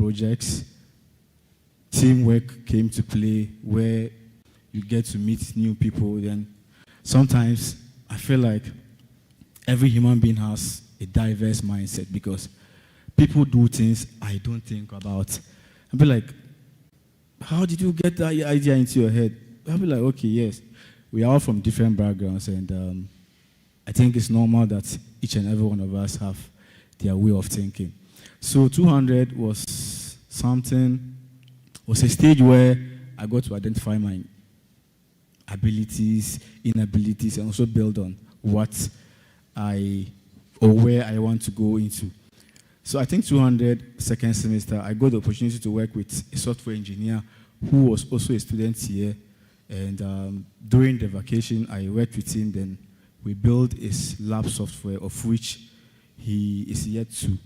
projects. Teamwork came to play where you get to meet new people. Then sometimes I feel like every human being has a diverse mindset because people do things I don't think about. I'll be like, how did you get that idea into your head? I'll be like, okay, yes. We are all from different backgrounds, and I think it's normal that each and every one of us have their way of thinking. So 200 was a stage where I got to identify my abilities, inabilities, and also build on where I want to go into. So I think 200 second semester, I got the opportunity to work with a software engineer who was also a student here. And during the vacation, I worked with him. Then we built his lab software, of which he is yet to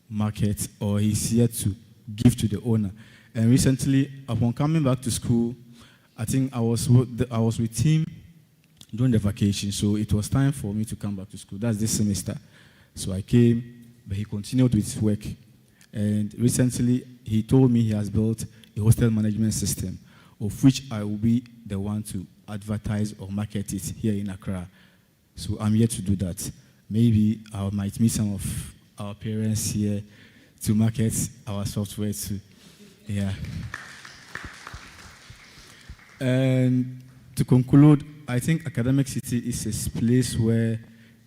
market or he's yet to give to the owner. And recently, upon coming back to school, I think I was with him during the vacation. So it was time for me to come back to school. That's this semester. So I came, but he continued with his work. And recently, he told me he has built a hostel management system, of which I will be the one to advertise or market it here in Accra. So I'm here to do that. Maybe I might meet some of our parents here to market our software too. Yeah. And to conclude, I think Academic City is a place where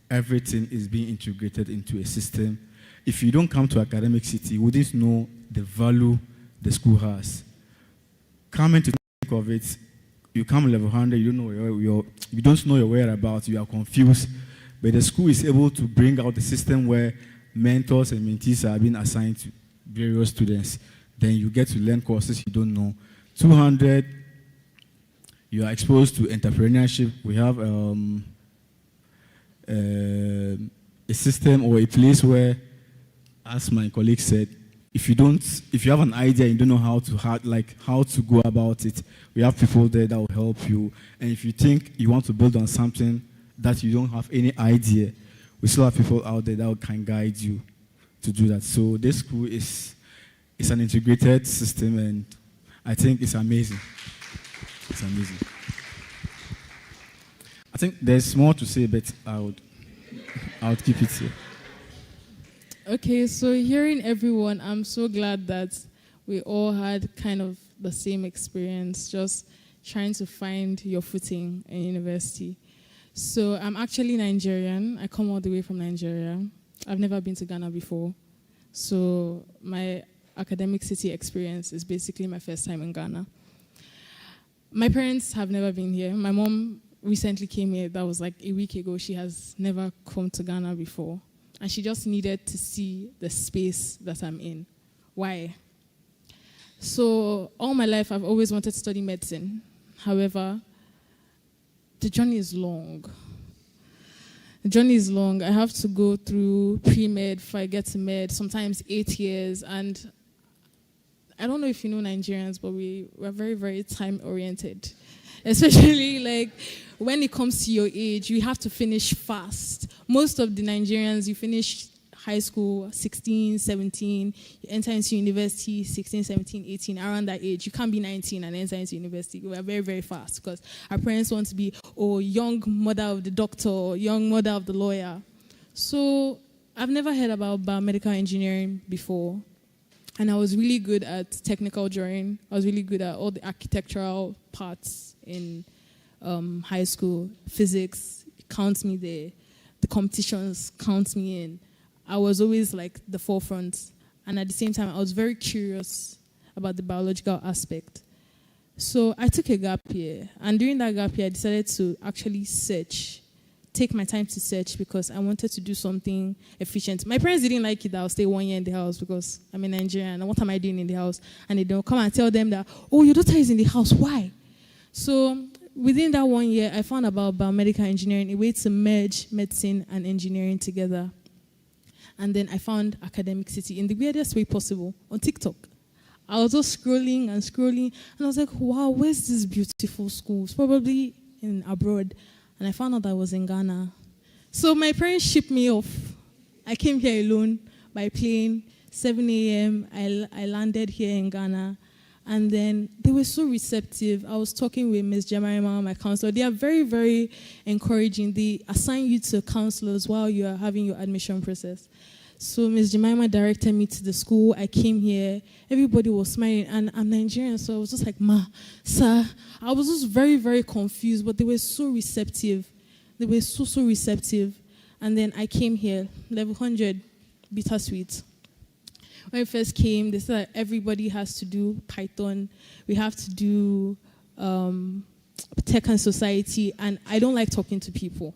everything is being integrated into a system. If you don't come to Academic City, you wouldn't know the value the school has. Coming to think of it, you come level 100, you don't know your whereabouts, you are confused. But the school is able to bring out the system where mentors and mentees are being assigned to various students. Then you get to learn courses you don't know. 200, you are exposed to entrepreneurship. We have a system or a place where, as my colleague said, if you have an idea and you don't know how to go about it, we have people there that will help you. And if you think you want to build on something that you don't have any idea, we still have people out there that can guide you to do that. So this school is an integrated system, and I think it's amazing. It's amazing. I think there's more to say, but I would keep it here. Okay, so hearing everyone, I'm so glad that we all had kind of the same experience, just trying to find your footing in university. So I'm actually Nigerian. I come all the way from Nigeria. I've never been to Ghana before. So my Academic City experience is basically my first time in Ghana. My parents have never been here. My mom recently came here. That was like a week ago. She has never come to Ghana before. And she just needed to see the space that I'm in. Why? So all my life, I've always wanted to study medicine. However, the journey is long. The journey is long. I have to go through pre-med before I get to med, sometimes 8 years. And I don't know if you know Nigerians, but we're very, very time-oriented. Especially like when it comes to your age, you have to finish fast. Most of the Nigerians, you finish high school 16, 17, you enter into university 16, 17, 18, around that age. You can't be 19 and enter into university. We are very, very fast because our parents want to be, young mother of the doctor, young mother of the lawyer. So I've never heard about biomedical engineering before. And I was really good at technical drawing. I was really good at all the architectural parts in high school. Physics counts me there. The competitions count me in. I was always like the forefront. And at the same time, I was very curious about the biological aspect. So I took a gap year. And during that gap year, I decided to actually take my time to search because I wanted to do something efficient. My parents didn't like it that I'll stay 1 year in the house because I'm in Nigeria and what am I doing in the house? And they don't come and tell them that, your daughter is in the house, why? So within that 1 year, I found about biomedical engineering, a way to merge medicine and engineering together. And then I found Academic City in the weirdest way possible on TikTok. I was just scrolling, and I was like, wow, where's this beautiful school? It's probably in abroad. And I found out that I was in Ghana. So my parents shipped me off. I came here alone by plane 7 a.m., I landed here in Ghana. And then they were so receptive. I was talking with Ms. Jemima, my counselor. They are very, very encouraging. They assign you to counselors while you are having your admission process. So Ms. Jemima directed me to the school. I came here. Everybody was smiling. And I'm Nigerian, so I was just like, ma, sir. I was just very, very confused, but they were so receptive. They were so, so receptive. And then I came here, level 100, bittersweet. When I first came, they said that everybody has to do Python. We have to do tech and society, and I don't like talking to people.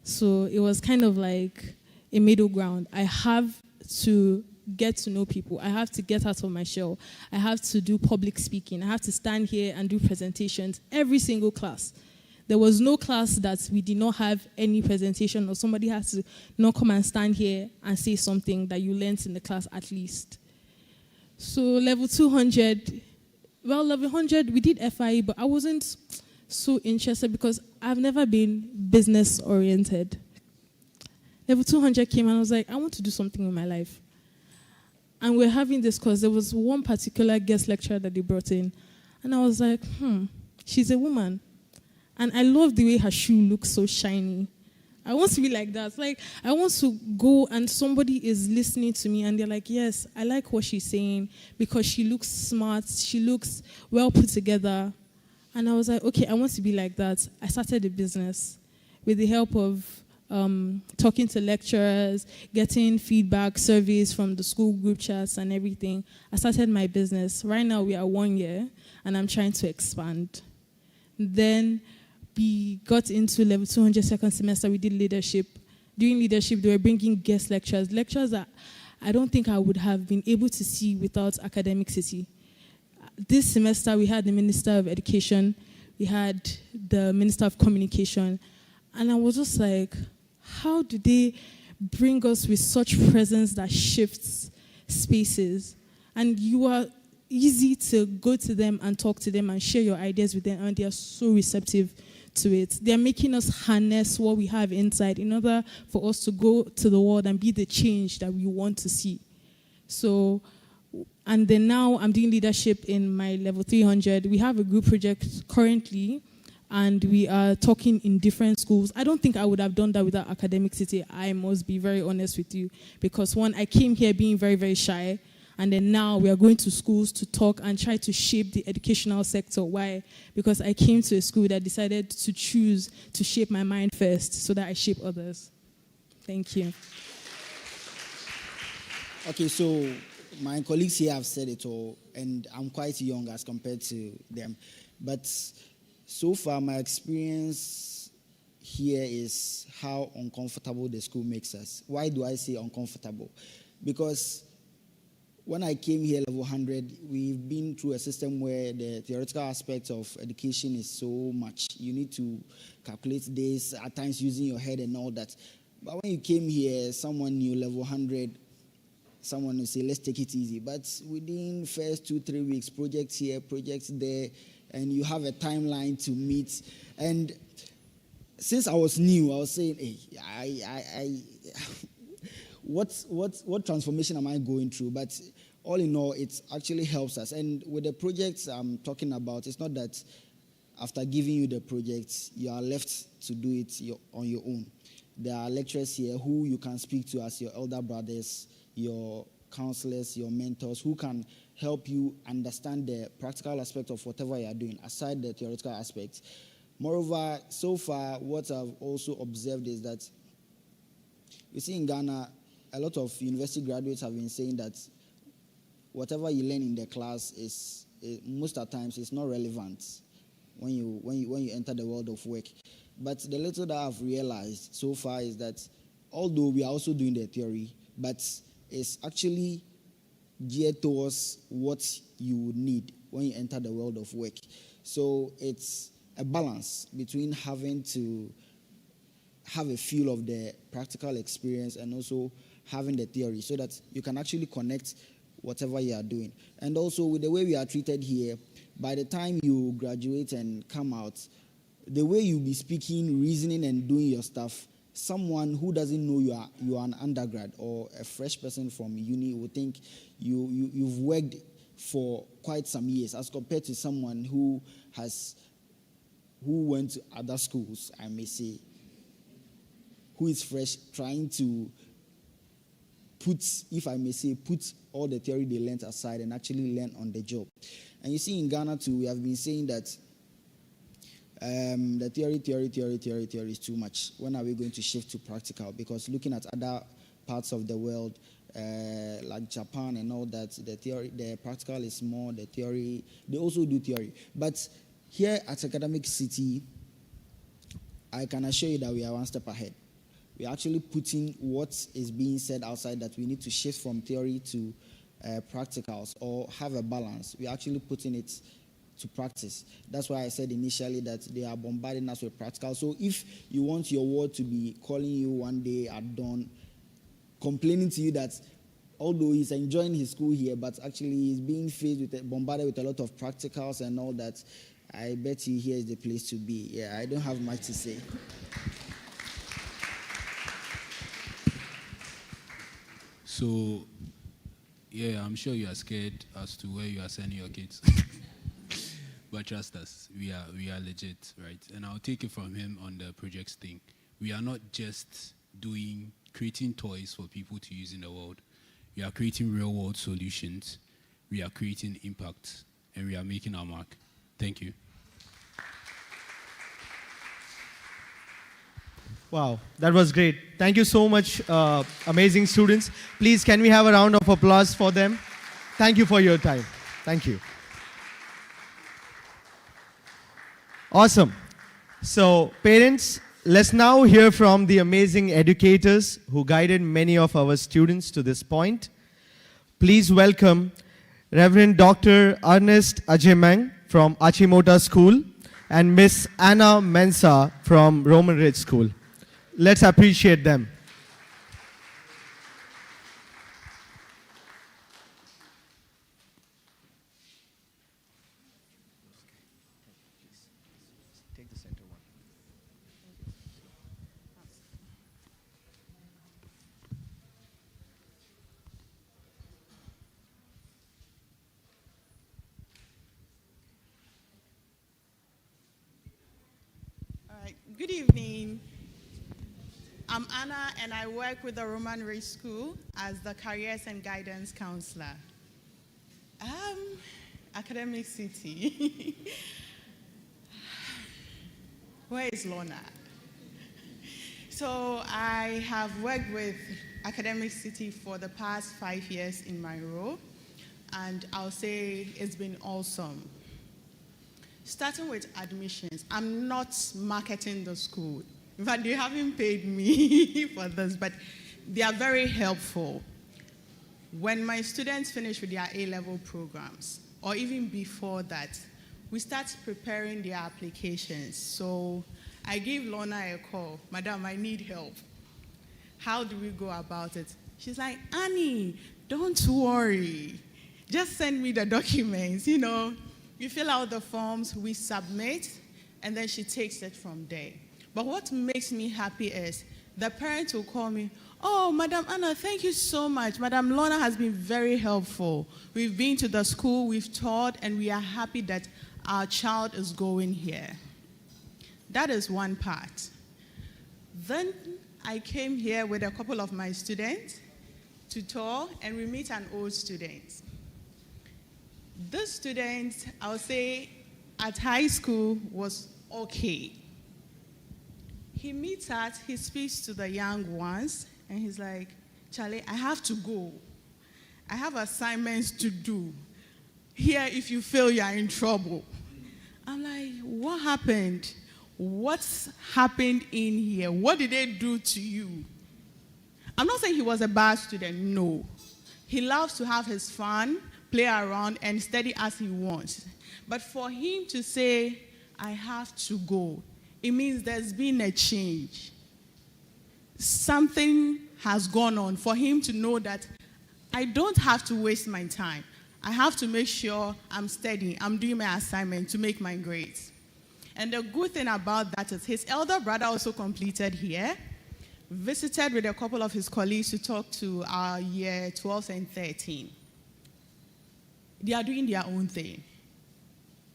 So it was kind of like a middle ground. I have to get to know people. I have to get out of my shell. I have to do public speaking. I have to stand here and do presentations every single class. There was no class that we did not have any presentation, or somebody has to not come and stand here and say something that you learned in the class at least. So level 200, well, level 100, we did FIE, but I wasn't so interested because I've never been business oriented. Level 200 came and I was like, I want to do something with my life. And we're having this course. There was one particular guest lecturer that they brought in. And I was like, she's a woman. And I love the way her shoe looks so shiny. I want to be like that. Like, I want to go and somebody is listening to me and they're like, yes, I like what she's saying because she looks smart. She looks well put together. And I was like, okay, I want to be like that. I started a business with the help of talking to lecturers, getting feedback, surveys from the school group chats and everything. I started my business. Right now we are 1 year and I'm trying to expand. Then we got into level 200 second semester. We did leadership. During leadership, they were bringing guest lectures that I don't think I would have been able to see without Academic City. This semester, we had the Minister of Education. We had the Minister of Communication. And I was just like, how do they bring us with such presence that shifts spaces? And you are easy to go to them and talk to them and share your ideas with them, and they are so receptive to it. They are making us harness what we have inside in order for us to go to the world and be the change that we want to see. So, and then now I'm doing leadership in my level 300. We have a group project currently, and we are talking in different schools. I don't think I would have done that without Academic City. I must be very honest with you, because one, I came here being very, very shy. And then now we are going to schools to talk and try to shape the educational sector. Why? Because I came to a school that decided to choose to shape my mind first so that I shape others. Thank you. Okay, so my colleagues here have said it all, and I'm quite young as compared to them. But so far, my experience here is how uncomfortable the school makes us. Why do I say uncomfortable? Because when I came here, level 100, we've been through a system where the theoretical aspect of education is so much. You need to calculate this, at times using your head and all that. But when you came here, someone knew level 100, someone will say, let's take it easy. But within first 2-3 weeks, projects here, projects there, and you have a timeline to meet. And since I was new, I was saying, hey, what transformation am I going through? But all in all, it actually helps us. And with the projects I'm talking about, it's not that after giving you the projects, you are left to do it on your own. There are lecturers here who you can speak to as your elder brothers, your counselors, your mentors, who can help you understand the practical aspect of whatever you are doing, aside the theoretical aspects. Moreover, so far, what I've also observed is that you see in Ghana, a lot of university graduates have been saying that whatever you learn in the class is most of the times it's not relevant when you enter the world of work. But the little that I've realized so far is that although we are also doing the theory, but it's actually geared towards what you would need when you enter the world of work. So it's a balance between having to have a feel of the practical experience and also having the theory so that you can actually connect whatever you are doing. And also with the way we are treated here, by the time you graduate and come out, the way you'll be speaking, reasoning, and doing your stuff someone who doesn't know you are an undergrad or a fresh person from uni will think you've worked for quite some years as compared to someone who went to other schools, I may say, who is fresh, trying to put all the theory they learned aside and actually learn on the job. And you see, in Ghana too, we have been saying that the theory is too much. When are we going to shift to practical? Because looking at other parts of the world, like Japan and all that, the practical is more, the theory, they also do theory. But here at Academic City, I can assure you that we are one step ahead. We are actually putting what is being said outside, that we need to shift from theory to practicals or have a balance. We are actually putting it to practice. That's why I said initially that they are bombarding us with practical. So if you want your ward to be calling you one day at dawn, complaining to you that although he's enjoying his school here, but actually he's being bombarded with a lot of practicals and all that, I bet you here is the place to be. Yeah, I don't have much to say. So, yeah, I'm sure you are scared as to where you are sending your kids. But trust us, we are legit, right? And I'll take it from him on the projects thing. We are not just creating toys for people to use in the world. We are creating real world solutions. We are creating impact, and we are making our mark. Thank you. Wow, that was great. Thank you so much, amazing students. Please, can we have a round of applause for them? Thank you for your time. Thank you. Awesome. So, parents, let's now hear from the amazing educators who guided many of our students to this point. Please welcome Reverend Dr. Ernest Ajemang from Achimota School and Miss Anna Mensah from Roman Ridge School. Let's appreciate them. Take the center one. All right. Good evening. I'm Anna, and I work with the Roman Ridge School as the Careers and Guidance Counselor. Academic City. Where is Lorna? So I have worked with Academic City for the past 5 years in my role, and I'll say it's been awesome. Starting with admissions, I'm not marketing the school. In fact, they haven't paid me for this, but they are very helpful. When my students finish with their A-level programs, or even before that, we start preparing their applications. So I gave Lorna a call. Madam, I need help. How do we go about it? She's like, Annie, don't worry. Just send me the documents. You know, you fill out the forms, we submit, and then she takes it from there. But what makes me happy is the parents will call me, oh, Madam Anna, thank you so much. Madam Lorna has been very helpful. We've been to the school, we've taught, and we are happy that our child is going here. That is one part. Then I came here with a couple of my students to tour, and we meet an old student. This student, I'll say, at high school was okay. He meets us, he speaks to the young ones, and he's like, Charlie, I have to go. I have assignments to do. Here, if you fail, you are in trouble. I'm like, what happened? What's happened in here? What did they do to you? I'm not saying he was a bad student, no. He loves to have his fun, play around, and study as he wants. But for him to say, I have to go, it means there's been a change. Something has gone on for him to know that I don't have to waste my time. I have to make sure I'm studying, I'm doing my assignment to make my grades. And the good thing about that is his elder brother also completed here. visited with a couple of his colleagues to talk to our year 12 and 13. They are doing their own thing.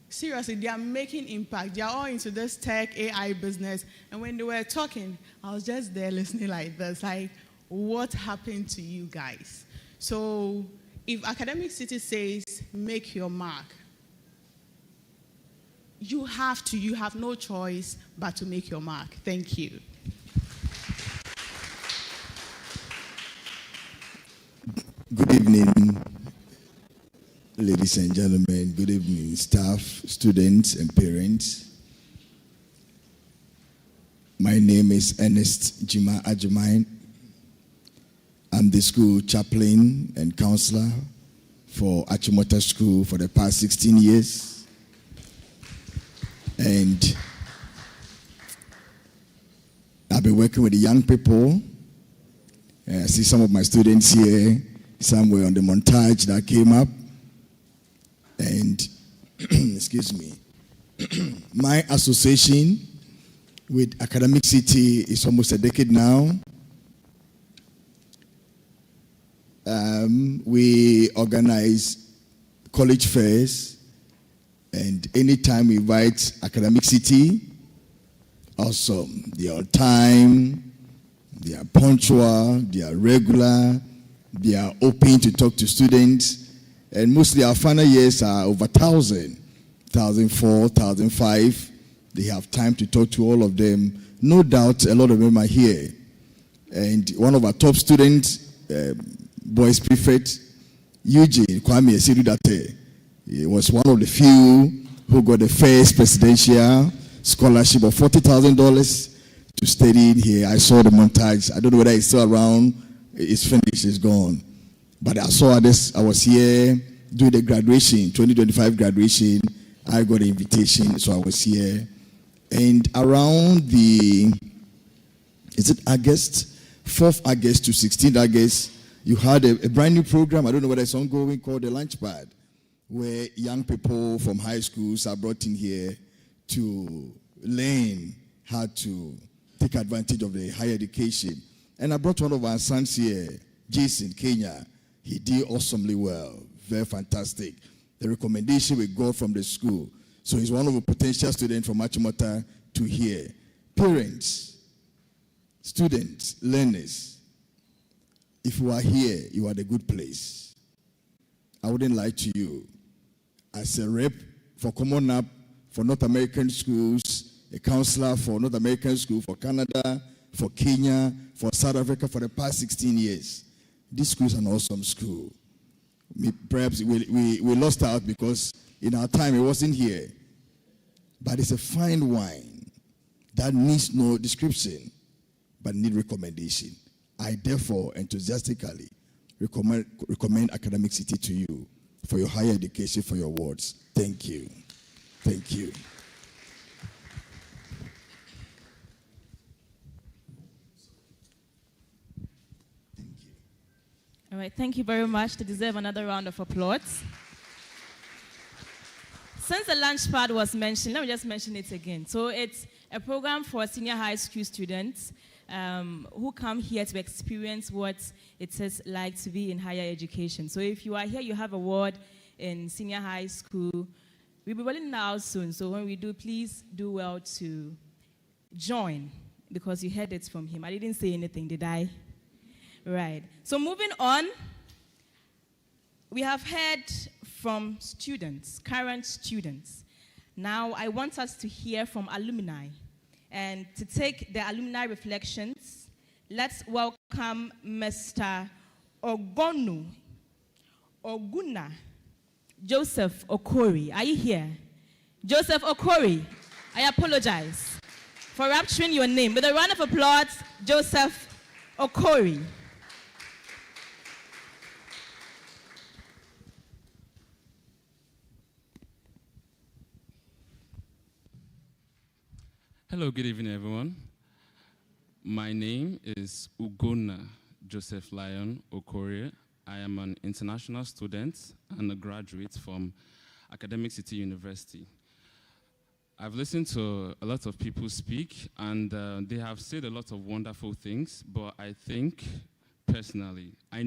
Seriously, they are making impact. They are all into this tech AI business. And when they were talking, I was just there listening like this, like, what happened to you guys? So if Academic City says, make your mark, you have no choice but to make your mark. Thank you. Good evening, ladies and gentlemen. Good evening, staff, students, and parents. My name is Ernest Jima Ajumain. I'm the school chaplain and counselor for Achimota School for the past 16 years. And I've been working with the young people. I see some of my students here, somewhere on the montage that came up. And, excuse me, my association with Academic City is almost a decade now. We organize college fairs, and anytime we invite Academic City, awesome. They are on time, they are punctual, they are regular, they are open to talk to students, and mostly our final years are over 1,000, 1,004, 1,005. They have time to talk to all of them. No doubt a lot of them are here. And one of our top students, boys prefect, Eugene Kwame Esidudate, he was one of the few who got the first presidential scholarship of $40,000 to study in here. I saw the montage. I don't know whether it's still around. It's finished. It's gone. But I saw this. I was here doing the graduation, 2025 graduation. I got an invitation, so I was here. And around is it August? 4th August to 16th August, you had a brand new program. I don't know whether it's ongoing, called the Launchpad, where young people from high schools are brought in here to learn how to take advantage of the higher education. And I brought one of our sons here, Jason, Kenya. He did awesomely well, very fantastic. The recommendation we got from the school. So he's one of the potential students from Achimota to here. Parents, students, learners, if you are here, you are the good place. I wouldn't lie to you. As a rep for Common App for North American schools, a counselor for North American school, for Canada, for Kenya, for South Africa for the past 16 years. This school is an awesome school. Perhaps we lost out because in our time it wasn't here. But it's a fine wine that needs no description, but need recommendation. I therefore enthusiastically recommend Academic City to you for your higher education, for your awards. Thank you. Thank you. All right, thank you very much. They deserve another round of applause. Since the Launchpad was mentioned, let me just mention it again. So it's a program for senior high school students who come here to experience what it is like to be in higher education. So if you are here, you have a ward in senior high school. We'll be rolling it out soon. So when we do, please do well to join, because you heard it from him. I didn't say anything, did I? Right. So moving on, we have heard from students, current students. Now I want us to hear from alumni. And to take the alumni reflections, let's welcome Mr. Ogunu Oguna Joseph Okori. Are you here? Joseph Okori. I apologize for rapturing your name. With a round of applause, Joseph Okori. Hello, good evening, everyone. My name is Ugonna Joseph Lion Okorie. I am an international student and a graduate from Academic City University. I've listened to a lot of people speak, and they have said a lot of wonderful things, but I think, personally, I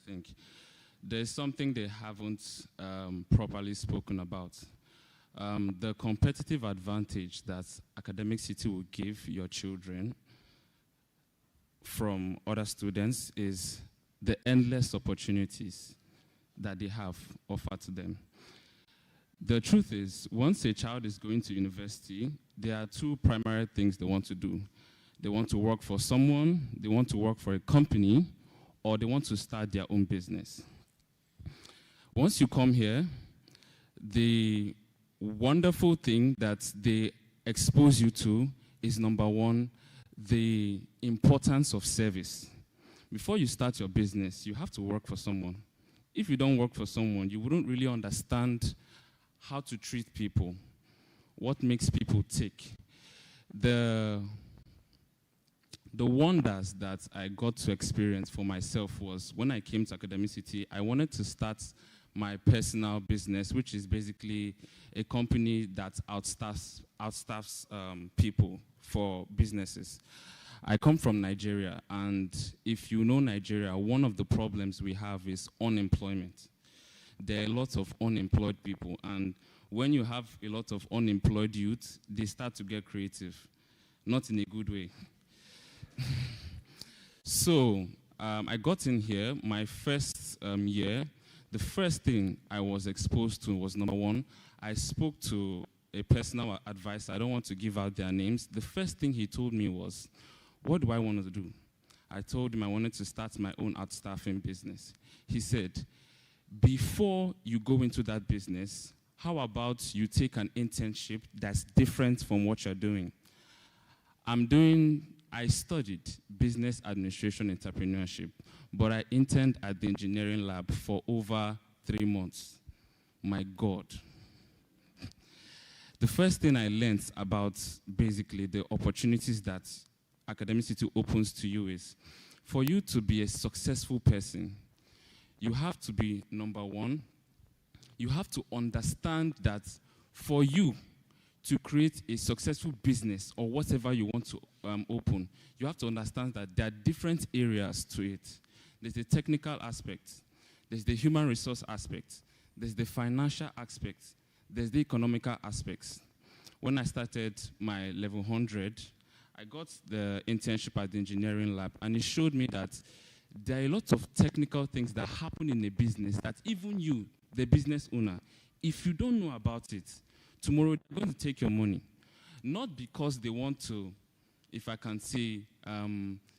think, there's something they haven't properly spoken about. The competitive advantage that Academic City will give your children from other students is the endless opportunities that they have offered to them. The truth is, once a child is going to university, there are two primary things they want to do. They want to work for someone, they want to work for a company, or they want to start their own business. Once you come here, the wonderful thing that they expose you to is, number one, the importance of service. Before you start your business, you have to work for someone. If you don't work for someone, you wouldn't really understand how to treat people, what makes people tick. The wonders that I got to experience for myself was when I came to Academic City, I wanted to start my personal business, which is basically a company that outstaffs people for businesses. I come from Nigeria, and if you know Nigeria, one of the problems we have is unemployment. There are lots of unemployed people, and when you have a lot of unemployed youth, they start to get creative, not in a good way. So I got in here, my first year. The first thing I was exposed to was, number one, I spoke to a personal advisor. I don't want to give out their names. The first thing he told me was, what do I want to do? I told him I wanted to start my own outstaffing business. He said, before you go into that business, how about you take an internship that's different from what you're doing? I studied business administration entrepreneurship, but I interned at the engineering lab for over 3 months. My God. The first thing I learned about basically the opportunities that Academic City opens to you is, for you to be a successful person, you have to be, number one, you have to understand that for you to create a successful business or whatever you want to open, you have to understand that there are different areas to it. There's the technical aspect, there's the human resource aspect, there's the financial aspect, there's the economical aspects. When I started my level 100, I got the internship at the engineering lab, and it showed me that there are a lot of technical things that happen in a business that even you, the business owner, if you don't know about it, tomorrow they're going to take your money. Not because they want to, if I can say,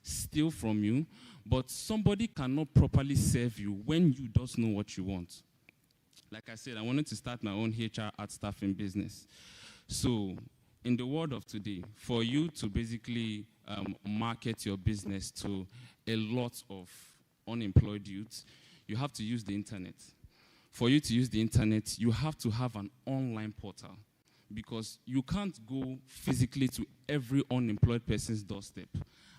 steal from you, but somebody cannot properly serve you when you don't know what you want. Like I said, I wanted to start my own HR outstaffing business. So in the world of today, for you to basically market your business to a lot of unemployed youths, you have to use the internet. For you to use the internet, you have to have an online portal, because you can't go physically to every unemployed person's doorstep.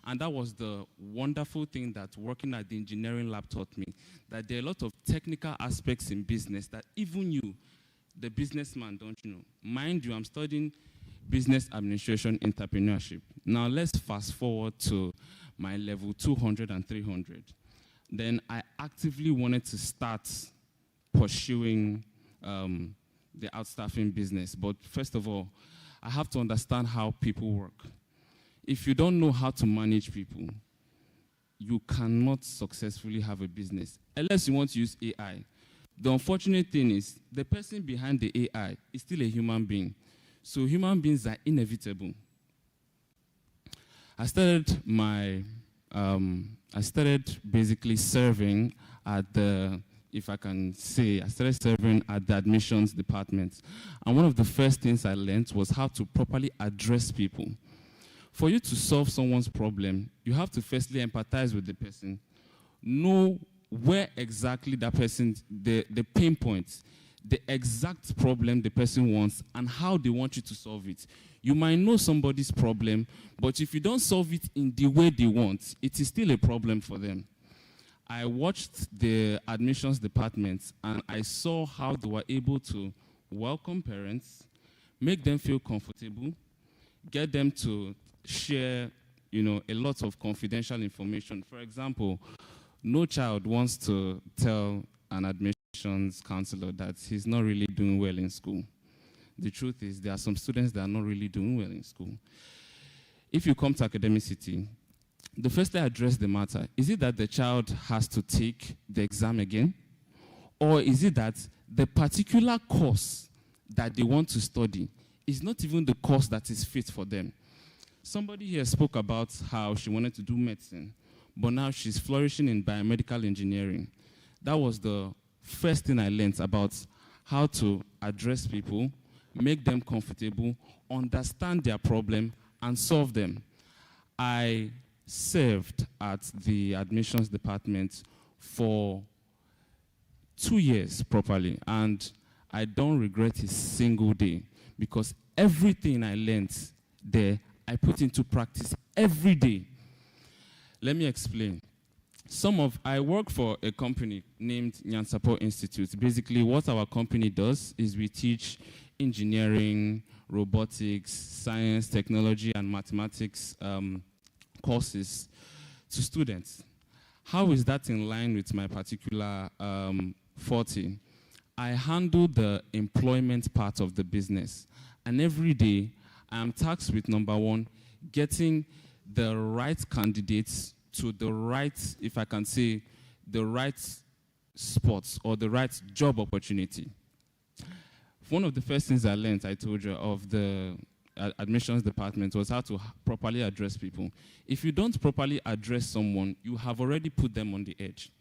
And that was the wonderful thing that working at the engineering lab taught me, that there are a lot of technical aspects in business that even you, the businessman, don't know. Mind you, I'm studying business administration entrepreneurship. Now let's fast forward to my level 200 and 300. Then I actively wanted to start pursuing the outstaffing business. But first of all, I have to understand how people work. If you don't know how to manage people, you cannot successfully have a business, unless you want to use AI. The unfortunate thing is, the person behind the AI is still a human being. So human beings are inevitable. I started basically serving at the, if I can say, I started serving at the admissions department. And one of the first things I learned was how to properly address people. For you to solve someone's problem, you have to firstly empathize with the person, know where exactly that person, the pain points, the exact problem the person wants, and how they want you to solve it. You might know somebody's problem, but if you don't solve it in the way they want, it is still a problem for them. I watched the admissions department, and I saw how they were able to welcome parents, make them feel comfortable, get them to share, a lot of confidential information. For example, no child wants to tell an admissions counselor that he's not really doing well in school. The truth is, there are some students that are not really doing well in school. If you come to Academicity, the first thing I address the matter, is it that the child has to take the exam again? Or is it that the particular course that they want to study is not even the course that is fit for them? Somebody here spoke about how she wanted to do medicine, but now she's flourishing in biomedical engineering. That was the first thing I learned about how to address people, make them comfortable, understand their problem, and solve them. I served at the admissions department for 2 years properly, and I don't regret a single day because everything I learned there, I put into practice every day. Let me explain. I work for a company named Nyansapo Institute. Basically, what our company does is we teach engineering, robotics, science, technology, and mathematics courses to students. How is that in line with my particular forte? I handle the employment part of the business. And every day, I am tasked with, number one, getting the right candidates to the right, if I can say, the right spots or the right job opportunity. One of the first things I learned, I told you, of the admissions department was how to properly address people. If you don't properly address someone, you have already put them on the edge.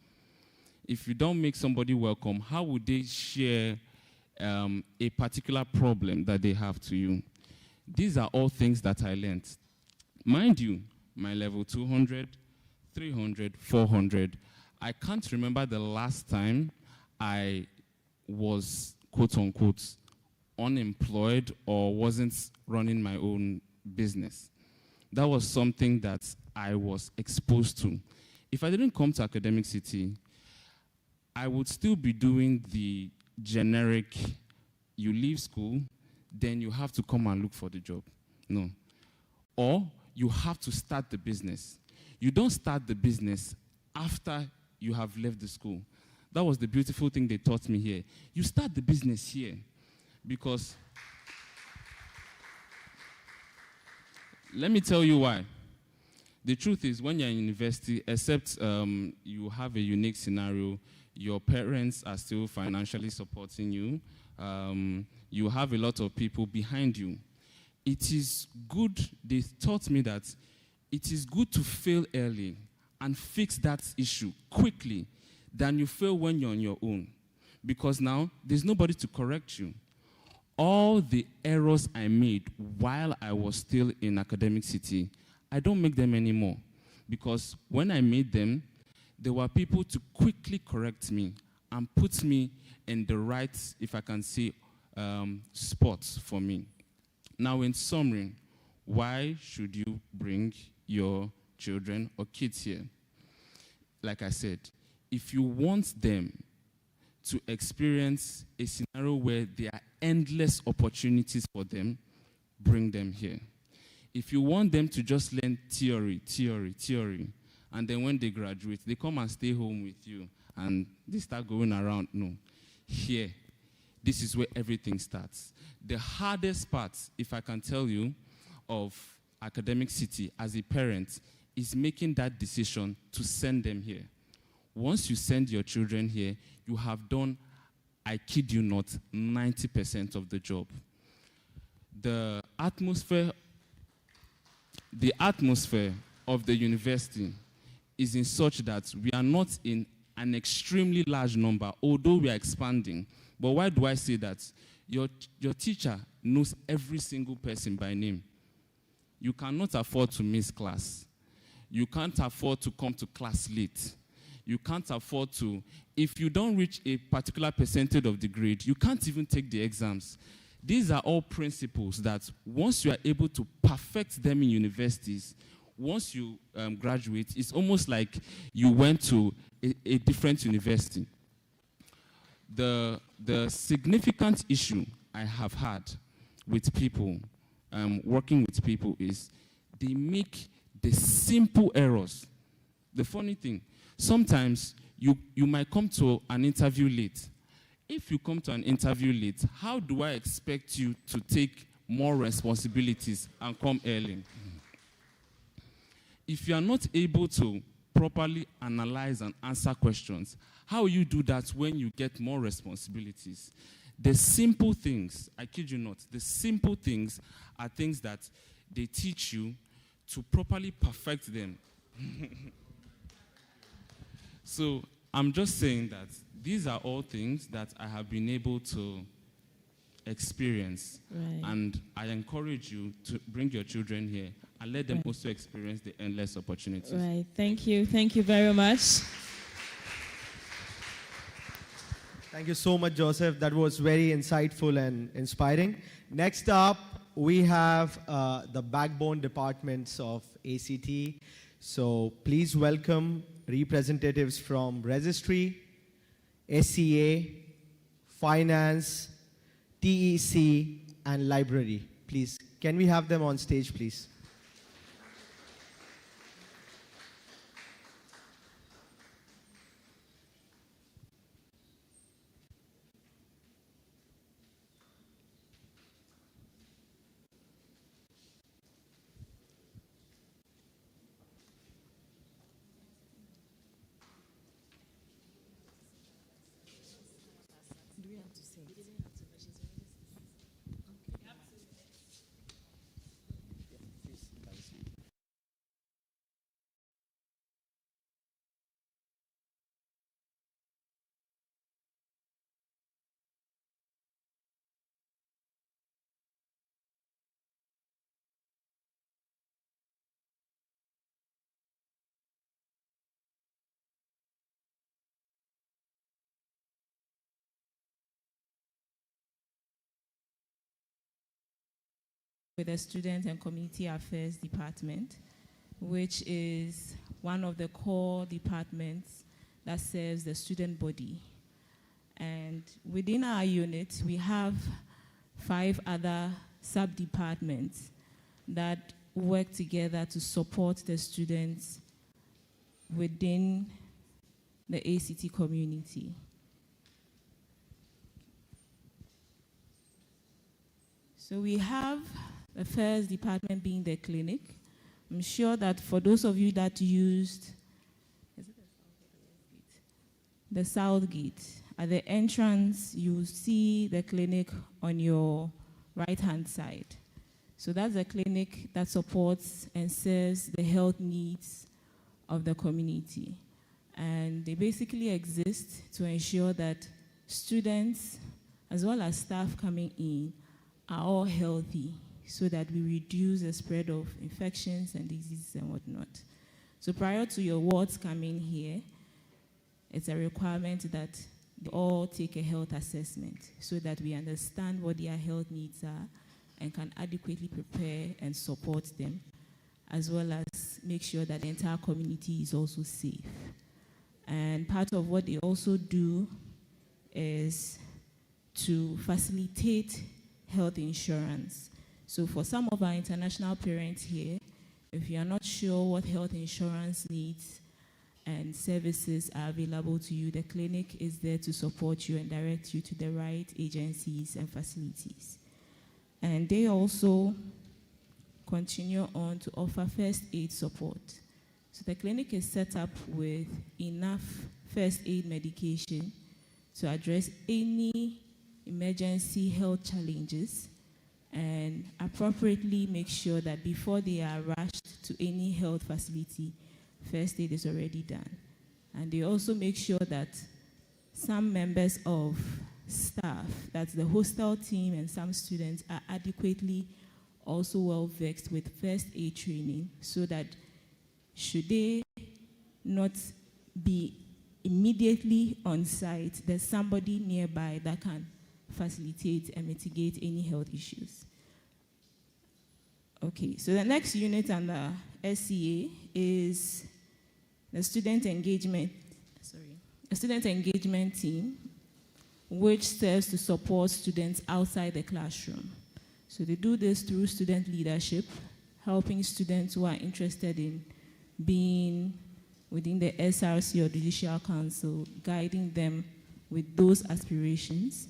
If you don't make somebody welcome, how would they share a particular problem that they have to you? These are all things that I learned. Mind you, my level 200, 300, 400, I can't remember the last time I was, quote unquote, unemployed or wasn't running my own business. That was something that I was exposed to. If I didn't come to Academicity, I would still be doing the generic, you leave school, then you have to come and look for the job. No. Or you have to start the business. You don't start the business after you have left the school. That was the beautiful thing they taught me here. You start the business here because, let me tell you why. The truth is, when you're in university, except you have a unique scenario, your parents are still financially supporting you. You have a lot of people behind you. It is good, they taught me that it is good to fail early and fix that issue quickly than you fail when you're on your own. Because now, there's nobody to correct you. All the errors I made while I was still in Academicity, I don't make them anymore. Because when I made them, there were people to quickly correct me and put me in the right, if I can say, spots for me. Now, in summary, why should you bring your children or kids here? Like I said, if you want them to experience a scenario where there are endless opportunities for them, bring them here. If you want them to just learn theory, and then when they graduate, they come and stay home with you, and they start going around, no. Here, this is where everything starts. The hardest part, if I can tell you, of Academicity as a parent is making that decision to send them here. Once you send your children here, you have done, I kid you not, 90% of the job. The atmosphere of the university is in such that we are not in an extremely large number, although we are expanding. But why do I say that? Your teacher knows every single person by name. You cannot afford to miss class. You can't afford to come to class late. You can't afford to, if you don't reach a particular percentage of the grade, you can't even take the exams. These are all principles that once you are able to perfect them in universities, once you graduate, it's almost like you went to a different university. The significant issue I have had with people, working with people, is they make the simple errors. The funny thing, sometimes you might come to an interview late. If you come to an interview late, how do I expect you to take more responsibilities and come early? If you are not able to properly analyze and answer questions, how will you do that when you get more responsibilities? The simple things, I kid you not, the simple things are things that they teach you to properly perfect them. So I'm just saying that these are all things that I have been able to experience. Right. And I encourage you to bring your children here and let them also experience the endless opportunities. Right. Thank you. Thank you very much. Thank you so much, Joseph. That was very insightful and inspiring. Next up, we have the backbone departments of ACT. So please welcome representatives from Registry, SCA, Finance, TEC, and Library. Please, can we have them on stage, please? With the Student and Community Affairs Department, which is one of the core departments that serves the student body. And within our unit, we have 5 other sub-departments that work together to support the students within the ACT community. So we have the first department being the clinic. I'm sure that for those of you that used the South Gate, at the entrance, you see the clinic on your right-hand side. So that's a clinic that supports and serves the health needs of the community. And they basically exist to ensure that students, as well as staff coming in, are all healthy, so that we reduce the spread of infections and diseases and whatnot. So prior to your wards coming here, it's a requirement that they all take a health assessment so that we understand what their health needs are and can adequately prepare and support them, as well as make sure that the entire community is also safe. And part of what they also do is to facilitate health insurance. So for some of our international parents here, if you are not sure what health insurance needs and services are available to you, the clinic is there to support you and direct you to the right agencies and facilities. And they also continue on to offer first aid support. So the clinic is set up with enough first aid medication to address any emergency health challenges and appropriately make sure that before they are rushed to any health facility, first aid is already done. And they also make sure that some members of staff, that's the hostel team and some students, are adequately also well versed with first aid training, so that should they not be immediately on site, there's somebody nearby that can facilitate and mitigate any health issues. Okay, so the next unit under SCA is the student engagement team, which serves to support students outside the classroom. So they do this through student leadership, helping students who are interested in being within the SRC or Judicial Council, guiding them with those aspirations,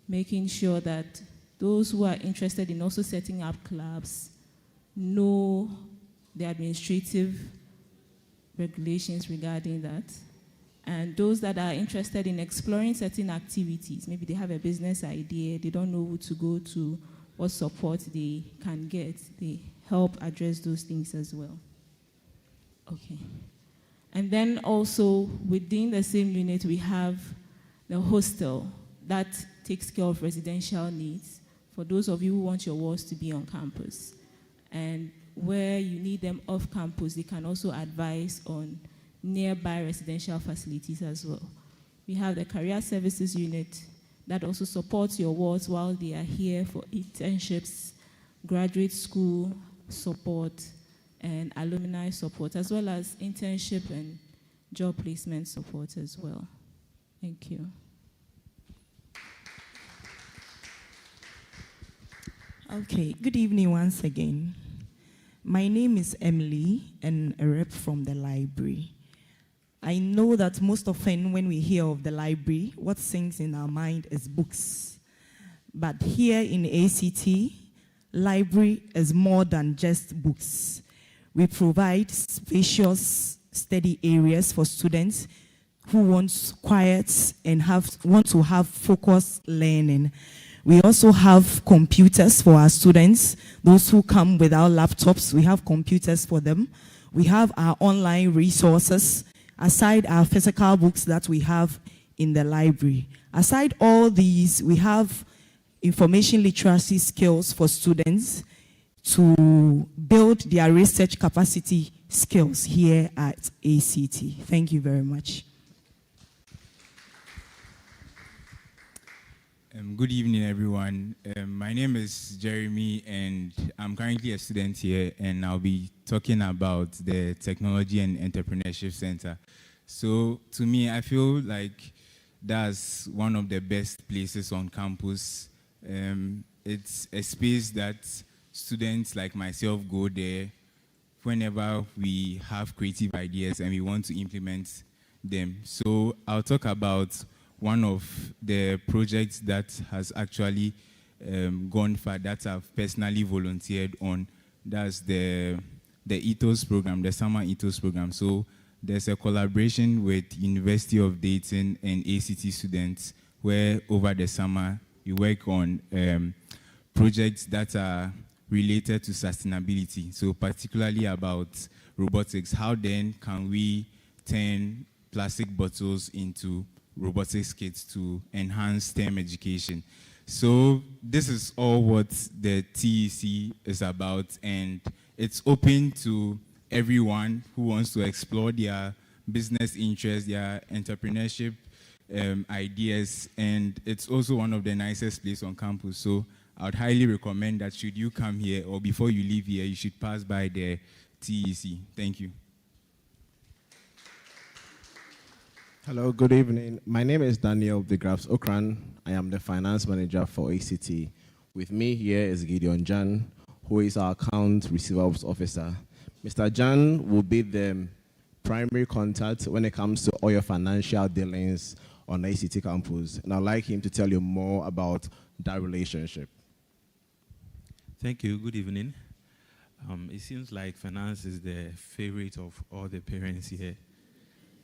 making sure that those who are interested in also setting up clubs know the administrative regulations regarding that. And those that are interested in exploring certain activities, maybe they have a business idea, they don't know who to go to, what support they can get, they help address those things as well. Okay. And then also within the same unit, we have the hostel that takes care of residential needs for those of you who want your wards to be on campus. And where you need them off campus, they can also advise on nearby residential facilities as well. We have the career services unit that also supports your wards while they are here for internships, graduate school support, and alumni support, as well as internship and job placement support as well. Thank you. Okay, good evening once again. My name is Emily, and a rep from the library. I know that most often when we hear of the library, what sings in our mind is books. But here in ACT, library is more than just books. We provide spacious study areas for students who want quiet and want to have focused learning. We also have computers for our students. Those who come without laptops, we have computers for them. We have our online resources, aside our physical books that we have in the library. Aside all these, we have information literacy skills for students to build their research capacity skills here at ACT. Thank you very much. Good evening, everyone. My name is Jeremy, and I'm currently a student here, and I'll be talking about the Technology and Entrepreneurship Center. So, to me, I feel like that's one of the best places on campus. It's a space that students like myself go there whenever we have creative ideas and we want to implement them. So, I'll talk about one of the projects that has actually gone far, that I've personally volunteered on. That's the Ethos program, the summer Ethos program. So there's a collaboration with University of Dayton and ACT students where over the summer we work on projects that are related to sustainability. So particularly about robotics. How then can we turn plastic bottles into robotics kits to enhance STEM education? So this is all what the TEC is about, and it's open to everyone who wants to explore their business interests, their entrepreneurship ideas, and it's also one of the nicest places on campus. So I would highly recommend that should you come here or before you leave here, you should pass by the TEC. Thank you. Hello, good evening. My name is Daniel de Graafs Okran. I am the finance manager for ACT. With me here is Gideon Jan, who is our account receivables officer. Mr. Jan will be the primary contact when it comes to all your financial dealings on ACT campus, and I'd like him to tell you more about that relationship. Thank you. Good evening. It seems like finance is the favorite of all the parents here,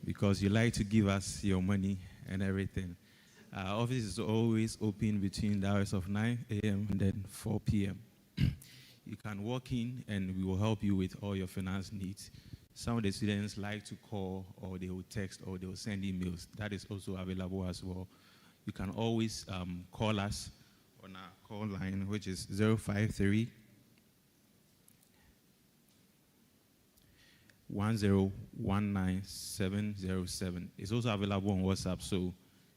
because you like to give us your money and everything. Our office is always open between the hours of 9 a.m. and then 4 p.m. You can walk in and we will help you with all your finance needs. Some of the students like to call, or they will text, or they will send emails. That is also available as well. You can always call us on our call line, which is 053 1019707. It's also available on WhatsApp, so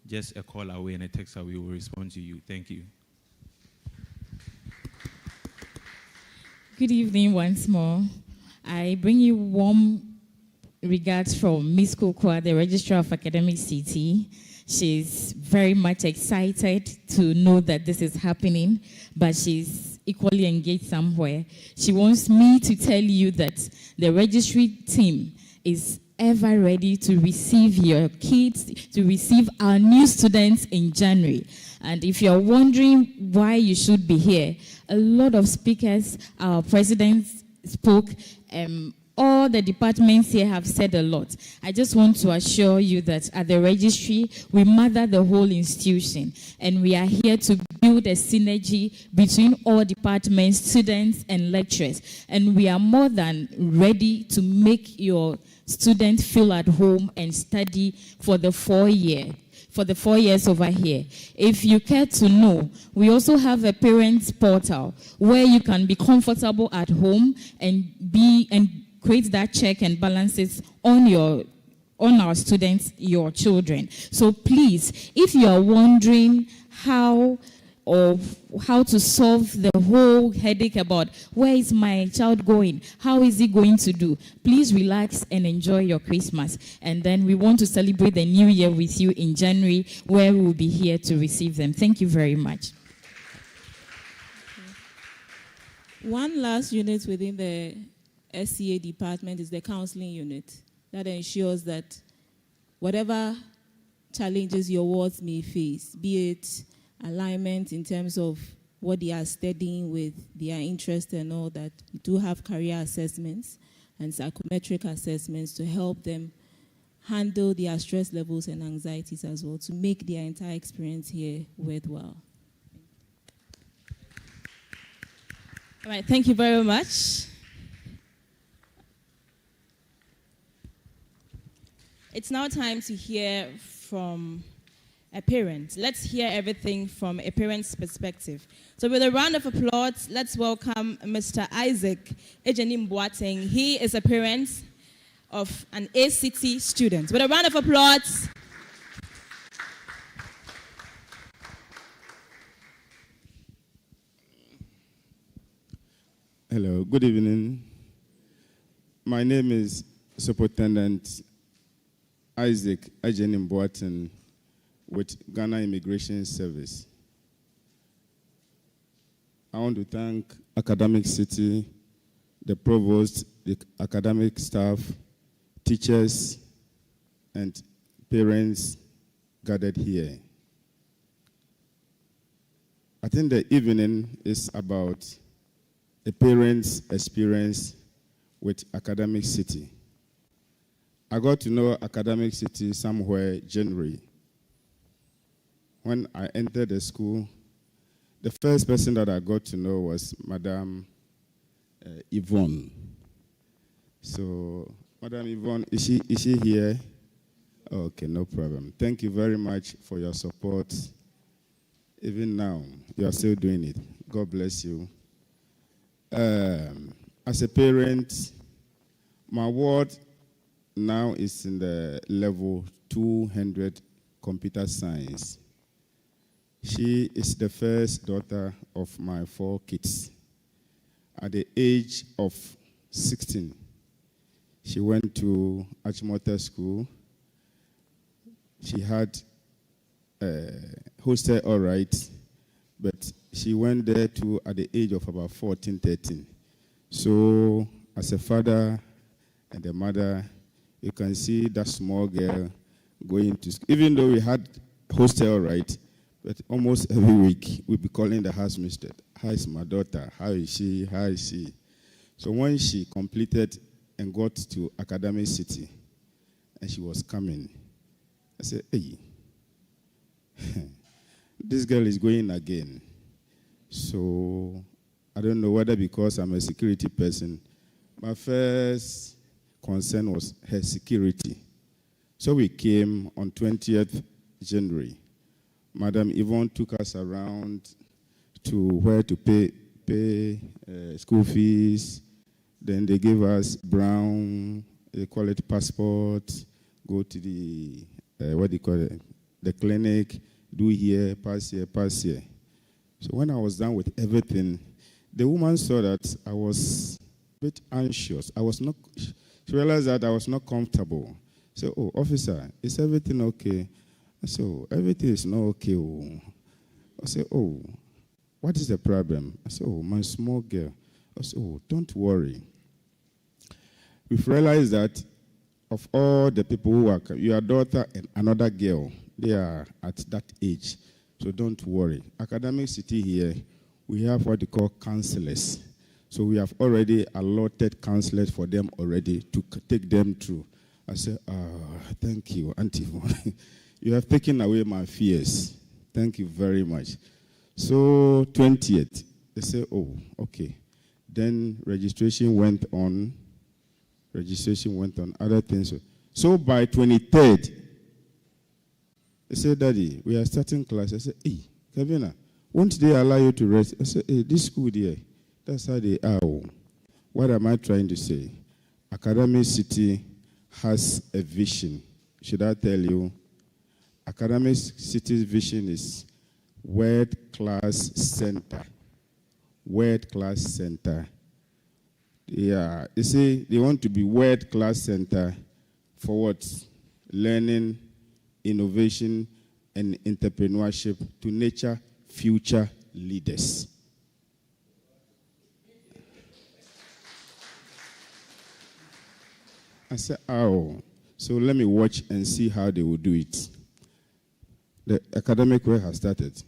just a call away and a text away will respond to you. Thank you. Good evening once more. I bring you warm regards from Ms. Kokwa, the Registrar of Academic CT. She's very much excited to know that this is happening, but she's equally engaged somewhere, she wants me to tell you that the registry team is ever ready to receive your kids, to receive our new students in January. And if you're wondering why you should be here, a lot of speakers, our president spoke, all the departments here have said a lot. I just want to assure you that at the registry, we mother the whole institution, and we are here to build a synergy between all departments, students, and lecturers. And we are more than ready to make your students feel at home and study for the 4 years over here. If you care to know, we also have a parents portal where you can be comfortable at home and create that check and balances on our students, your children. So please, if you are wondering how to solve the whole headache about where is my child going, how is he going to do, please relax and enjoy your Christmas. And then we want to celebrate the new year with you in January, where we will be here to receive them. Thank you very much. One last unit within the SCA department is the counseling unit that ensures that whatever challenges your wards may face, be it alignment in terms of what they are studying with, their interest and all that, we do have career assessments and psychometric assessments to help them handle their stress levels and anxieties as well, to make their entire experience here worthwhile. All right, thank you very much. It's now time to hear from a parent. Let's hear everything from a parent's perspective. So with a round of applause, let's welcome Mr. Isaac Ejenim Boateng. He is a parent of an ACT student. With a round of applause. Hello, good evening. My name is Superintendent Isaac Ejenim Boateng with Ghana Immigration Service. I want to thank Academic City, the provost, the academic staff, teachers, and parents gathered here. I think the evening is about a parent's experience with Academic City. I got to know Academic City somewhere January. When I entered the school, the first person that I got to know was Madam Yvonne. So, Madam Yvonne, is she here? Okay, no problem. Thank you very much for your support. Even now, you are still doing it. God bless you. As a parent, my ward now is in the level 200 computer science. She is the first daughter of my 4 kids. At the age of 16, she went to Achimota School. She had hosted all right, but she went there to at the age of about 14, 13. So as a father and a mother, you can see that small girl going to school. Even though we had hosted all right, but almost every week we'd be calling the house mistress. How is my daughter? How is she? How is she? So when she completed and got to Academic City, and she was coming, I said, hey, this girl is going again. So I don't know whether because I'm a security person, my first concern was her security. So we came on 20th January. Madam Yvonne took us around to where to pay school fees. Then they gave us brown, they call it passport, go to the, the clinic, do here, pass here, pass here. So when I was done with everything, the woman saw that I was a bit anxious. She realized that I was not comfortable. So, oh, officer, is everything okay? I said, oh, everything is not okay. I said, oh, what is the problem? I said, oh, my small girl. I said, oh, don't worry. We've realized that of all the people who are, your daughter and another girl, they are at that age. So don't worry. Academic City here, we have what they call counselors. So we have already allotted counselors for them already to take them through. I said, thank you, Auntie. You have taken away my fears. Thank you very much. So 20th, they say, oh, okay. Then registration went on. Other things. So by 23rd, they said, Daddy, we are starting class. I said, hey, Kevin, won't they allow you to rest? I said, hey, this school there, that's how they are. What am I trying to say? Academic City has a vision. Should I tell you? Academic City's vision is world-class center. World-class center. Yeah, you see, they want to be world-class center for what? Learning, innovation, and entrepreneurship to nurture future leaders. I said, oh, so let me watch and see how they will do it. The academic work has started.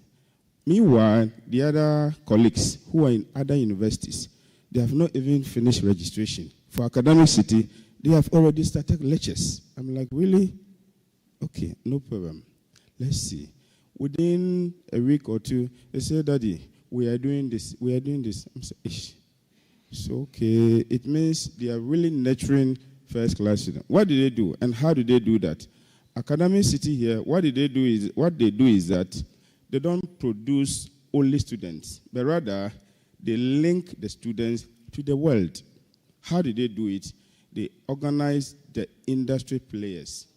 Meanwhile, the other colleagues who are in other universities, they have not even finished registration. For Academic City, they have already started lectures. I'm like, really? Okay, no problem. Let's see. Within a week or two, they say, Daddy, we are doing this. I'm saying, ish. So, okay, it means they are really nurturing first-class students. What do they do, and how do they do that? Academic City here, what they do is that they don't produce only students, but rather they link the students to the world. How do they do it? They organize the industry players,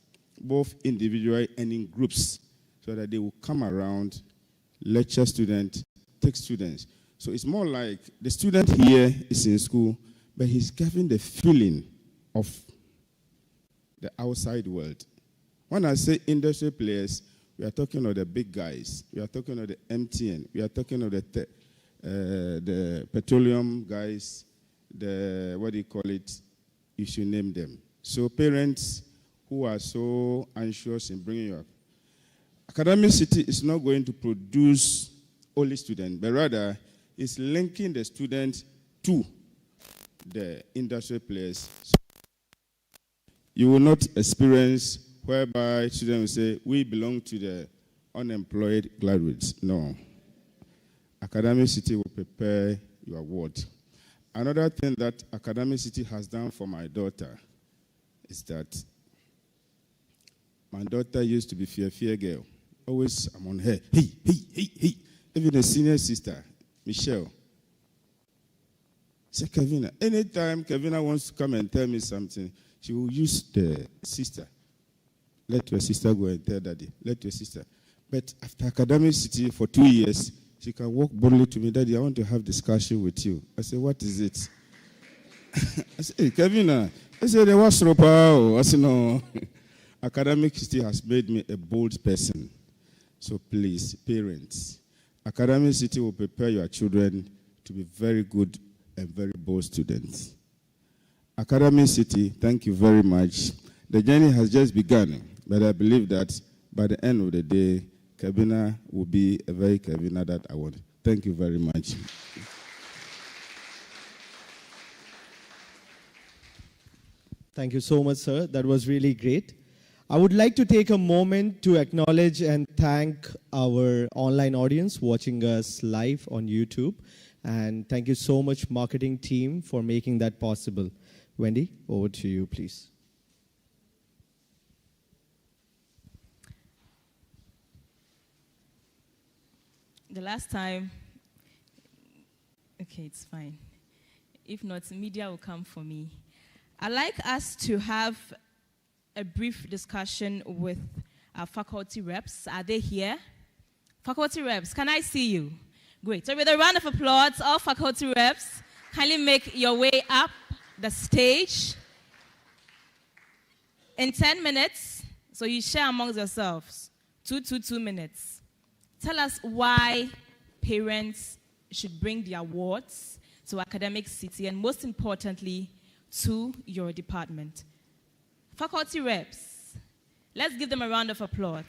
both individually and in groups, so that they will come around, lecture students, take students. So it's more like the student here is in school, but he's getting the feeling of the outside world. When I say industry players, we are talking of the big guys. We are talking of the MTN. We are talking of the petroleum guys, what do you call it? You should name them. So parents who are so anxious in bringing you up. Academic City is not going to produce only students, but rather it's linking the students to the industry players. So you will not experience whereby students will say, we belong to the unemployed graduates. No. Academic City will prepare your ward. Another thing that Academic City has done for my daughter is that my daughter used to be fear girl. Always I'm on her. Hey. Even a senior sister, Michelle. Say, Kevina, anytime Kevina wants to come and tell me something, she will use the sister. Let your sister go and tell Daddy. Let your sister. But after Academic City for 2 years, she can walk boldly to me, Daddy, I want to have discussion with you. I said, what is it? I said, hey, Kevina. I said, what's wrong? I said, no. Academic City has made me a bold person. So please, parents, Academic City will prepare your children to be very good and very bold students. Academic City, thank you very much. The journey has just begun, but I believe that by the end of the day, Kevina will be a very Kevina that I want. Thank you very much. Thank you so much, sir. That was really great. I would like to take a moment to acknowledge and thank our online audience watching us live on YouTube. And thank you so much, marketing team, for making that possible. Wendy, over to you, please. The last time, okay, it's fine. If not, media will come for me. I'd like us to have a brief discussion with our faculty reps. Are they here? Faculty reps, can I see you? Great. So with a round of applause, all faculty reps, kindly make your way up the stage. In 10 minutes, so you share amongst yourselves, 2 minutes. Tell us why parents should bring the awards to Academic City and most importantly, to your department. Faculty reps, let's give them a round of applause.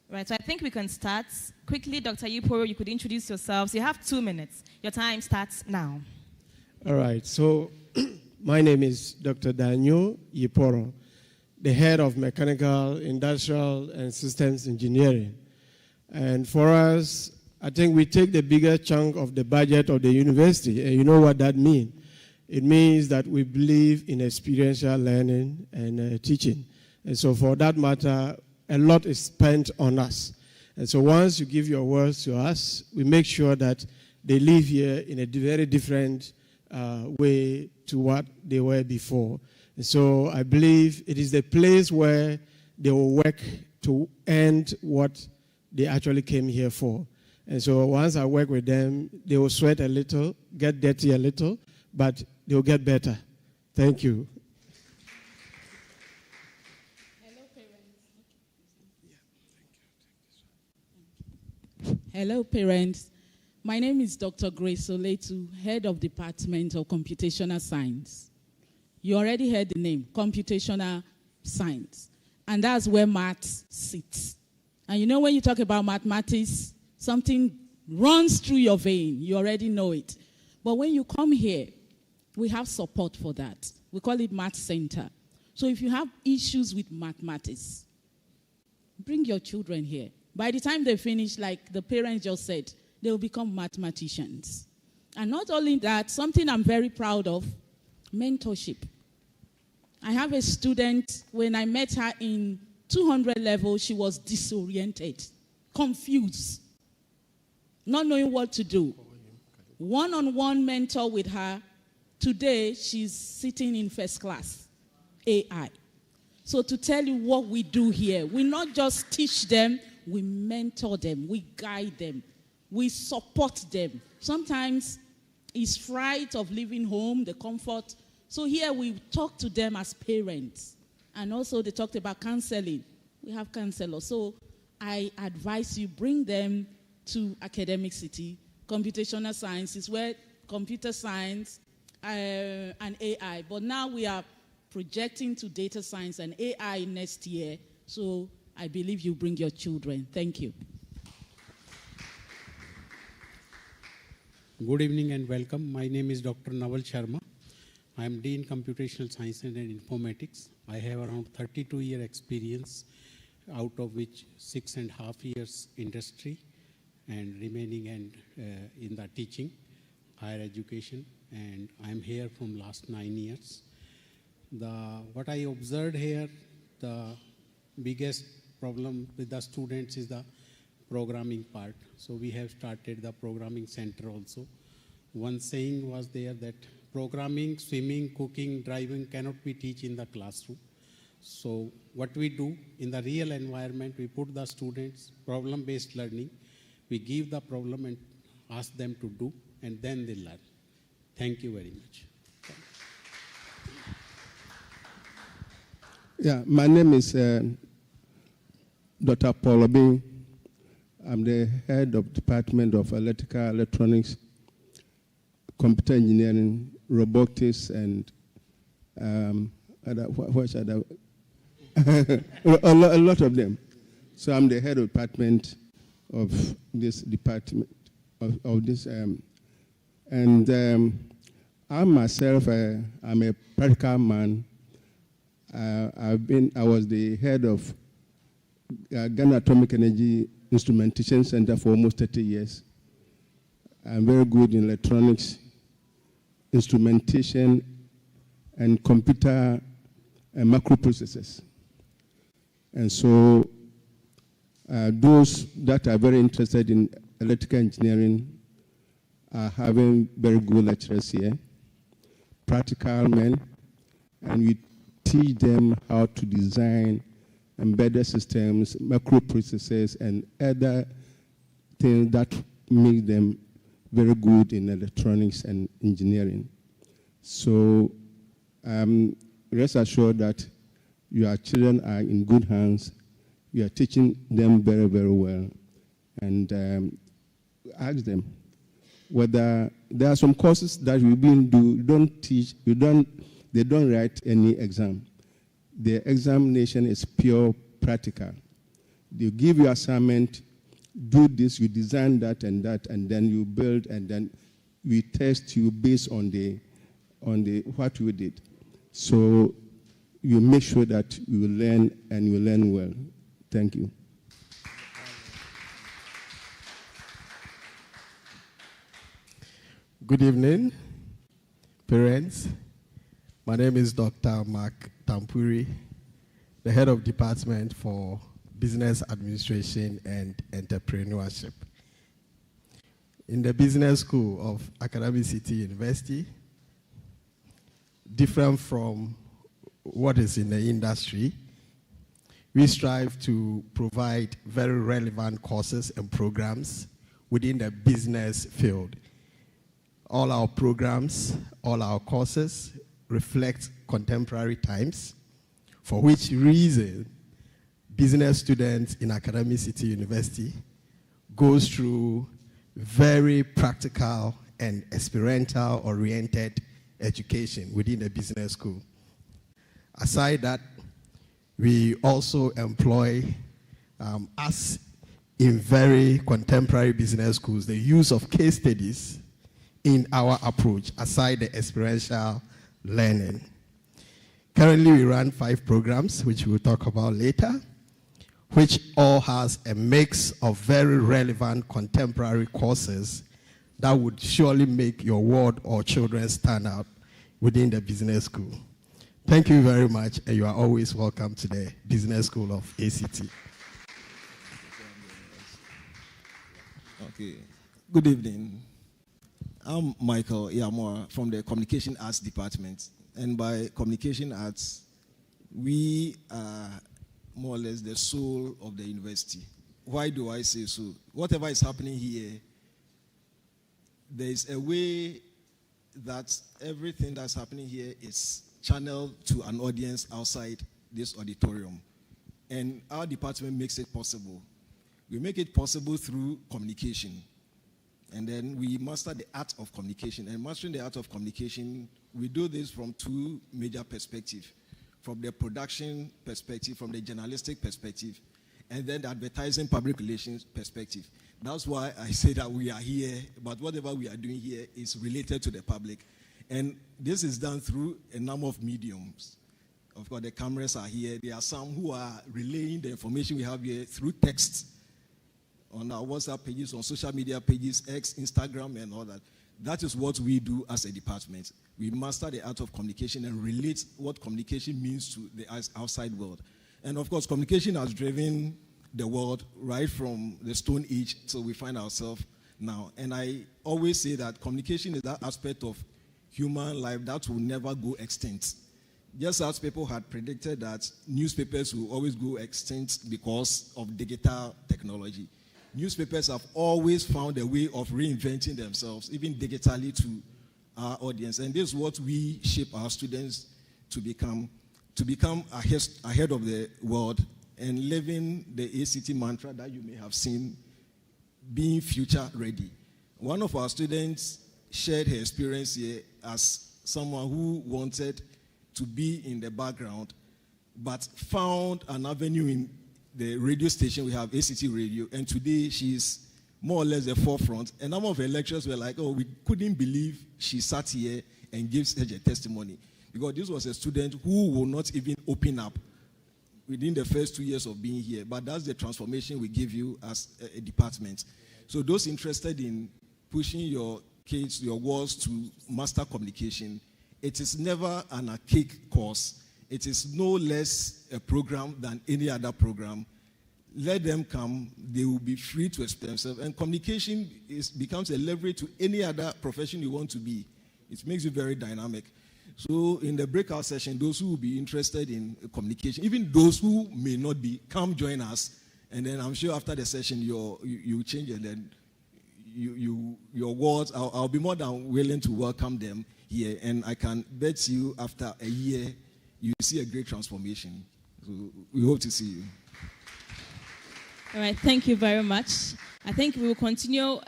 Right, so I think we can start. Quickly, Dr. Yiporo, you could introduce yourselves. You have 2 minutes. Your time starts now. All right, so my name is Dr. Daniel Yiporo, the head of Mechanical, Industrial, and Systems Engineering. And for us, I think we take the bigger chunk of the budget of the university, and you know what that means. It means that we believe in experiential learning and teaching. And so for that matter, a lot is spent on us. And so once you give your words to us, we make sure that they live here in a very different way to what they were before. And so I believe it is the place where they will work to end what they actually came here for. And so once I work with them, they will sweat a little, get dirty a little, but they will get better. Thank you. Hello, parents. My name is Dr. Grace Oletu, Head of Department of Computational Science. You already heard the name, Computational Science. And that's where maths sits. And you know when you talk about mathematics, something runs through your vein. You already know it. But when you come here, we have support for that. We call it Math Center. So if you have issues with mathematics, bring your children here. By the time they finish, like the parents just said, they will become mathematicians. And not only that, something I'm very proud of, mentorship. I have a student, when I met her in 200 level, she was disoriented, confused, not knowing what to do. One-on-one mentor with her. Today, she's sitting in first class, AI. So to tell you what we do here, we not just teach them, we mentor them, we guide them, we support them. Sometimes it's fright of leaving home, the comfort. So here we talk to them as parents. And also they talked about counseling. We have counselors. So I advise you, bring them to Academic City. Computational science is where computer science and AI. But now we are projecting to data science and AI next year. So I believe you bring your children. Thank you. Good evening and welcome. My name is Dr. Naval Sharma. I am Dean Computational Science and Informatics. I have around 32-year experience, out of which 6.5 years industry and remaining in the teaching, higher education, and I am here from last 9 years. What I observed here, the biggest problem with the students is the programming part. So we have started the programming center also. One saying was there that programming, swimming, cooking, driving cannot be taught in the classroom. So what we do in the real environment, we put the students problem-based learning. We give the problem and ask them to do, and then they learn. Thank you very much. Yeah, my name is Dr. Paul Obin. I'm the head of Department of Electrical, Electronics, Computer Engineering, Robotics, and what other? a lot of them. So I'm the head of department of this department, of this. I myself, I'm a practical man. I was the head of Ghana Atomic Energy Instrumentation Center for almost 30 years. I'm very good in electronics, instrumentation, and computer and microprocessors. And so those that are very interested in electrical engineering are having very good lecturers here, practical men, and we teach them how to design embedded systems, microprocessors, and other things that makes them very good in electronics and engineering. So rest assured that your children are in good hands. You are teaching them very, very well. And ask them whether there are some courses that we don't teach, they don't write any exam. The examination is pure practical. They give you assignment, do this, you design that, and then you build, and then we test you based on the what you did. So you make sure that you learn and you learn well. Thank you. Good evening, parents. My name is Dr. Mark Tampuri, the head of department for Business Administration and Entrepreneurship. In the business school of Academic City University, different from what is in the industry, we strive to provide very relevant courses and programs within the business field. All our programs, all our courses reflect contemporary times, for which reason business students in Academic City University goes through very practical and experiential-oriented education within the business school. Aside that, we also employ, as in very contemporary business schools, the use of case studies in our approach, aside the experiential learning. Currently, we run 5 programs, which we'll talk about later, which all has a mix of very relevant contemporary courses that would surely make your ward or children stand out within the business school. Thank you very much, and you are always welcome to the Business School of ACT. Okay. Good evening. I'm Michael Yamora from the Communication Arts Department. And by Communication Arts, we are more or less the soul of the university. Why do I say so? Whatever is happening here, there is a way that everything that's happening here is channeled to an audience outside this auditorium. And our department makes it possible. We make it possible through communication. And then we master the art of communication. And mastering the art of communication, we do this from 2 major perspectives. From the production perspective, from the journalistic perspective, and then the advertising public relations perspective. That's why I say that we are here, but whatever we are doing here is related to the public. And this is done through a number of mediums. Of course, the cameras are here. There are some who are relaying the information we have here through text, on our WhatsApp pages, on social media pages, X, Instagram, and all that. That is what we do as a department. We master the art of communication and relate what communication means to the outside world. And of course, communication has driven the world right from the Stone Age till we find ourselves now. And I always say that communication is that aspect of human life that will never go extinct. Just as people had predicted that newspapers will always go extinct because of digital technology. Newspapers have always found a way of reinventing themselves, even digitally, to our audience. And this is what we shape our students to become ahead of the world and living the ACT mantra that you may have seen, being future ready. One of our students shared her experience here as someone who wanted to be in the background, but found an avenue in the radio station. We have ACT Radio, and today she's more or less the forefront. And some of her lecturers were like, oh, we couldn't believe she sat here and gave such a testimony. Because this was a student who will not even open up within the first 2 years of being here. But that's the transformation we give you as a department. So those interested in pushing your kids, your wards to master communication, it is never an archaic course. It is no less a program than any other program. Let them come. They will be free to express themselves. And communication becomes a leverage to any other profession you want to be. It makes you very dynamic. So in the breakout session, those who will be interested in communication, even those who may not be, come join us. And then I'm sure after the session, you change and then your words, I'll be more than willing to welcome them here. And I can bet you after a year, you see a great transformation. So we hope to see you. All right, thank you very much. I think we will continue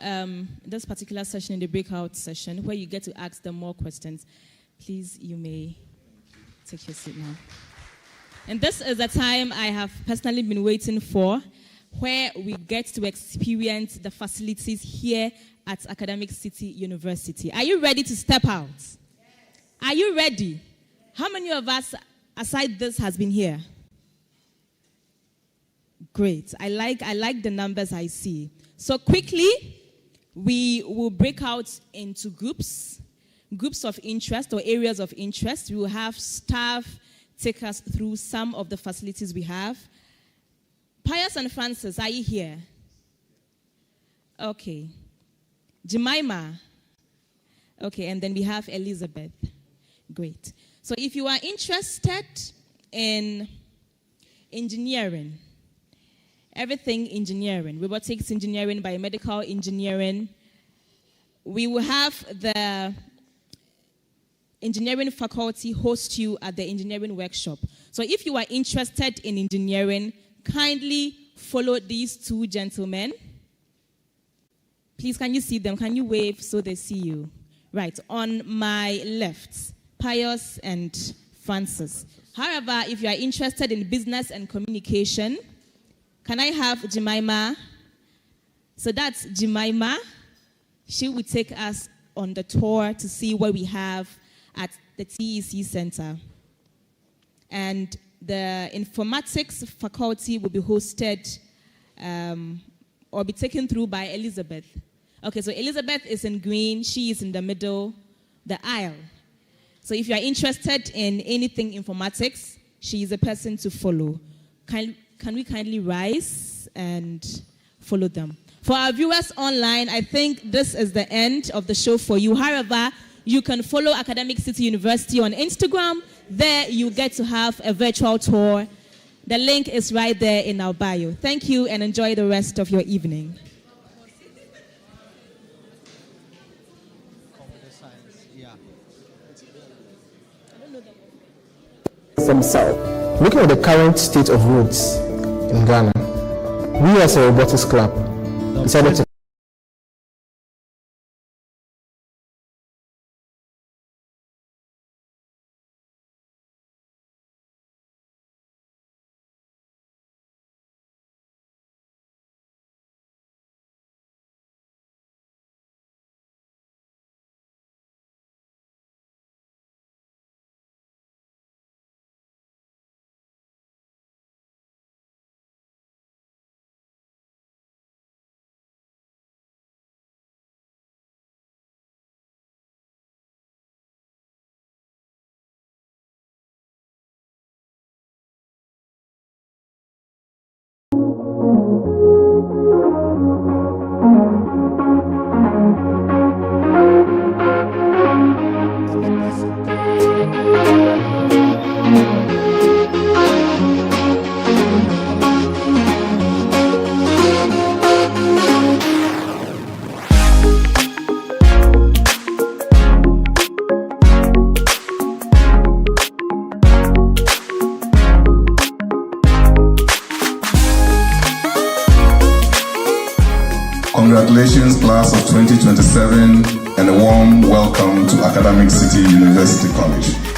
this particular session in the breakout session where you get to ask them more questions. Please, you may take your seat now. And this is the time I have personally been waiting for, where we get to experience the facilities here at Academic City University. Are you ready to step out? Yes. Are you ready? How many of us, aside this, has been here? Great. I like the numbers I see. So quickly, we will break out into groups of interest or areas of interest. We will have staff take us through some of the facilities we have. Pius and Francis, are you here? Okay. Jemima. Okay, and then we have Elizabeth. Great. So if you are interested in engineering, everything engineering, robotics engineering, biomedical engineering, we will have the engineering faculty host you at the engineering workshop. So if you are interested in engineering, kindly follow these two gentlemen. Please, can you see them? Can you wave so they see you? Right, on my left, Pius and Francis. However, if you are interested in business and communication, can I have Jemima? So that's Jemima. She will take us on the tour to see what we have at the TEC Center. And the informatics faculty will be hosted or be taken through by Elizabeth. Okay, so Elizabeth is in green. She is in the middle, the aisle. So if you are interested in anything informatics, she is a person to follow. Can we kindly rise and follow them? For our viewers online, I think this is the end of the show for you. However, you can follow Academic City University on Instagram. There you get to have a virtual tour. The link is right there in our bio. Thank you and enjoy the rest of your evening. Themselves. Looking at the current state of roads in Ghana, we as a robotics club decided to Congratulations, class of 2027, and a warm welcome to Academic City University College.